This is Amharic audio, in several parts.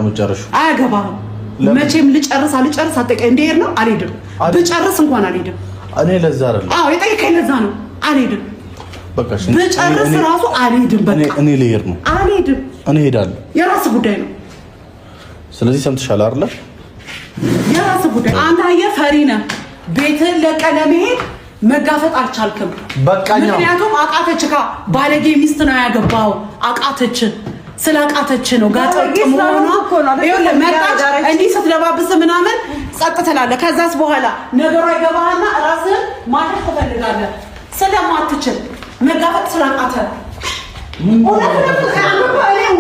ነው የምትጨርሺው? አያገባህም። መቼም ልጨርስ አጠቀኝ እንደሄድ ነው አልሄድም። ብጨርስ እንኳን አልሄድም። እኔ ለዛ አይደለም። አዎ የጠየቀኝ ለዛ ነው። አልሄድም። በቃ እሺ ብጨርስ ራሱ አልሄድም። በቃ እኔ ልሄድ ነው። አልሄድም። እኔ ሄዳለሁ። የራስ ጉዳይ ነው። ስለዚህ ሰምተሻል አይደል? የራስ ጉዳይ። አንተ አየህ ፈሪ ነህ። ቤትህን ለቀህ ለመሄድ መጋፈጥ አልቻልክም። በቃኛ። ምክንያቱም አቃተችካ ባለጌ ሚስት ነው ያገባው። አቃተች ስላቃተች ነው ጋጠጥ መሆኗ። ይኸውልህ መጣች እንዲህ ስትለባብስ ምናምን ጸጥ ትላለህ። ከዛስ በኋላ ነገሯ ይገባህና ራስህን ማተፍ ትፈልጋለህ። ስለማትችል መጋፈጥ ስላቃተ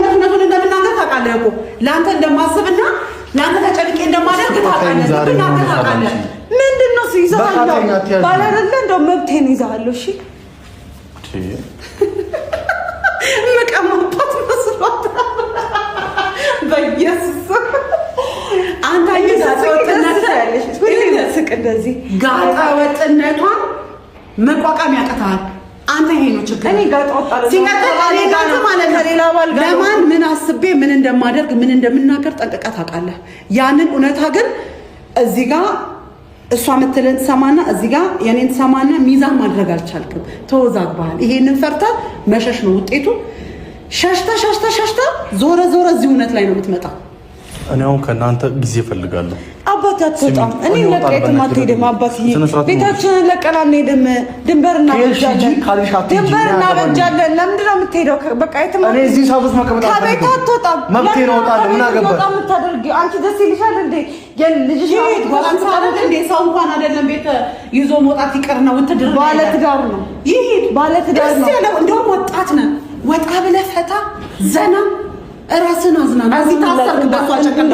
እውነቱን እንደምናገር ታውቃለህ እኮ ለአንተ እንደማስብና ለአንተ ተጨንቄ እንደማደርግ ታውቃለህ። ምንድን ነው ይዘሃለሁ ባላደለ እንደው መብቴን ይዘሃለሁ። እሺ መቀማጣት መስሏት በኢየሱስ አንተ ጋጣ ወጥነቷን መቋቋም ያቅታል። አንተ ይሄ ነው ችግር። እኔ ጋጣ ወጣለሁ ሲቀጥል ከሌላ ባል ጋር ለማን ምን አስቤ ምን እንደማደርግ ምን እንደምናገር ጠንቅቀህ ታውቃለህ። ያንን እውነታ ግን እዚህ ጋር እሷ የምትልን ትሰማና እዚህ ጋር የኔን ትሰማና ሚዛን ማድረግ አልቻልክም። ተወዛግበሃል። ይሄንን ፈርተህ መሸሽ ነው ውጤቱ። ሸሽታ ዞረ እዚህ እውነት ላይ ነው የምትመጣው። እኔ አሁን ከእናንተ ጊዜ እፈልጋለሁ። አባቴ አትወጣም። እኔ ለቀየትም አትሄድም። አባቴ ቤታችንን ለቀን አንሄድም። ድንበር እናበጃለን። ለምንድን ነው የምትሄደው? በቃ የትም እኔ እዚህ ሰው ውስጥ መቀመጥ ከቤት አትወጣም። መብቴ ነው። እወጣለሁ። ምን አገባሽ? የምታደርጊው አንቺ ደስ ይልሻል እንዴ? የልጅሽ ባላንስ አይደል እንዴ? ሰው እንኳን አይደለም ቤት ይዞ መውጣት ይቀርና ውትድርና ባለትዳር ነው። ይሄድ ባለትዳር ነው። እንደውም ወጣት ነህ። ወጣ ብለህ ፈታ ዘና ራስን አዝናና። እዚህ ታሰርክበት ዋጨቀና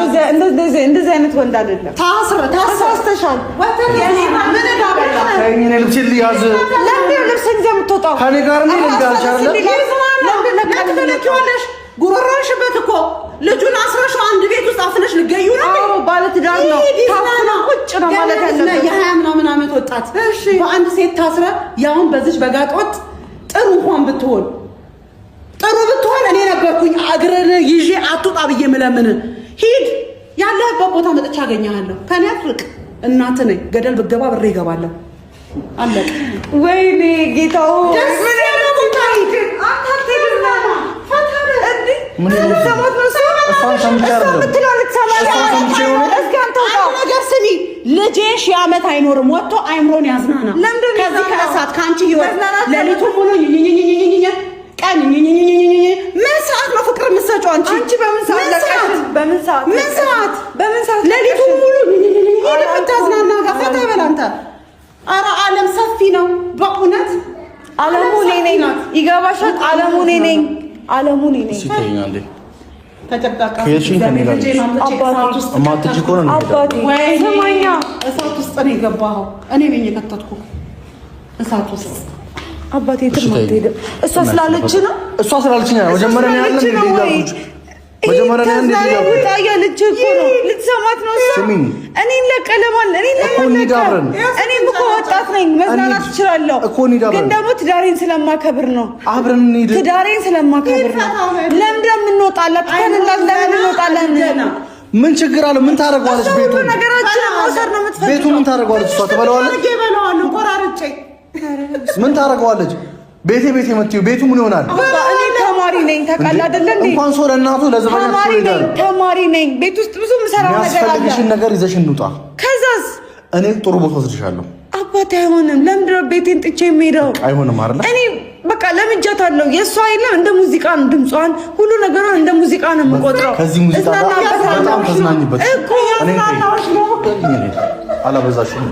እንደዚህ አይነት ወንድ አይደለም። ታስረሻል። ወተር የኔ ምን ዳበላ እኔ ልብስ ልያዝ ለምን ልብስ እንደ የምትወጣው ከኔ ጋር ምን እንዳልቻለ ለምን ለኪዋለሽ ጉሮሮሽበት እኮ ልጁን አስረሽው አንድ ቤት ውስጥ አፍነሽ ልገዩ ነው። አዎ ባለትዳር ነው። ታፍና ቁጭ ነው ማለት ያለበት የ20 ምናምን ዓመት ወጣት በአንድ ሴት ታስረ ያውን በዚች በጋጦት ጥሩ እንኳን ብትሆን እኔ ነበርኩኝ አግረን ይዤ አትውጣ ብዬ ምለምን ሂድ ያለህበት ቦታ መጥቻ አገኘሃለሁ። ከኔ አትርቅ። እናት ነኝ። ገደል ብገባ ብሬ ይገባለሁ። አለቀ። ወይኔ ጌታው ምን ያለው ታይ አታተድና ምን ሰማት ነው ነገር ስሚ ልጄ ሺህ ዓመት አይኖርም። ወጥቶ አይምሮን ያዝናና። ከዚህ ከእሳት ከአንቺ ህይወት ለሊቱ ሙሉ ቀን ምን ሰዓት ነው ፍቅር የምትሰጪው አንቺ? በምን ሰዓት ለሊቱ ሙሉ የምታዝናና ፈታ በል አንተ። ኧረ ዓለም ሰፊ ነው በእውነት። ዓለሙ እኔ ነኝ። ይገባሻል? ዓለሙ እኔ ነኝ። ተጨቃቃ ስማኛ እሳት ውስጥ ነው የገባኸው። እኔ ነኝ የከተትኩህ እሳት ውስጥ። አባቴ ትማትሄድም። እሷ ስላለች ነው መጀመሪያ ነው ያለን ያለች እኮ ነው። ልትሰማት ነው እሷ። እኔን ለቀለማል እኔም እኮ ወጣት ነኝ። መዝናናት እችላለሁ፣ ግን ደግሞ ትዳሬን ስለማከብር ነው። ትዳሬን ስለማከብር ነው። ለምንድን ነው የምንወጣላት? እንወጣለን። ምን ችግር አለው? ምን ታደርገዋለች? ነገራችንን መውሰድ ነው የምትፈልገው። ቤቱ ምን ታደርገዋለች? እሷ ትበላዋለች። ቆራርጬ ምን ታደርገዋለች? ቤቴ የምትይው ቤቱ ምን ይሆናል? እኔ ተማሪ ነኝ ታውቃለህ አይደል እንዴ? እንኳን ሰው ለእናቱ ለዘመናቸው ተማሪ ነኝ። ቤት ውስጥ ብዙ የምሰራው ነገር አለ። የሚያስፈልግሽን ነገር ይዘሽ እንውጣ። ከዛስ እኔ ጥሩ ቦታ ወስድሻለሁ። አባቴ አይሆንም። ለምንድን ነው ቤቴን ጥቼ የምሄደው? አይሆንም አይደል? እኔ በቃ ለምጃታለሁ። የእሷ የለም እንደ ሙዚቃ ነው። ድምጿን ሁሉ ነገሯን እንደ ሙዚቃ ነው የምቆጥረው። ከዚህ ሙዚቃ በጣም ተዝናኝበት እኮ። እኔ አላበዛሽም።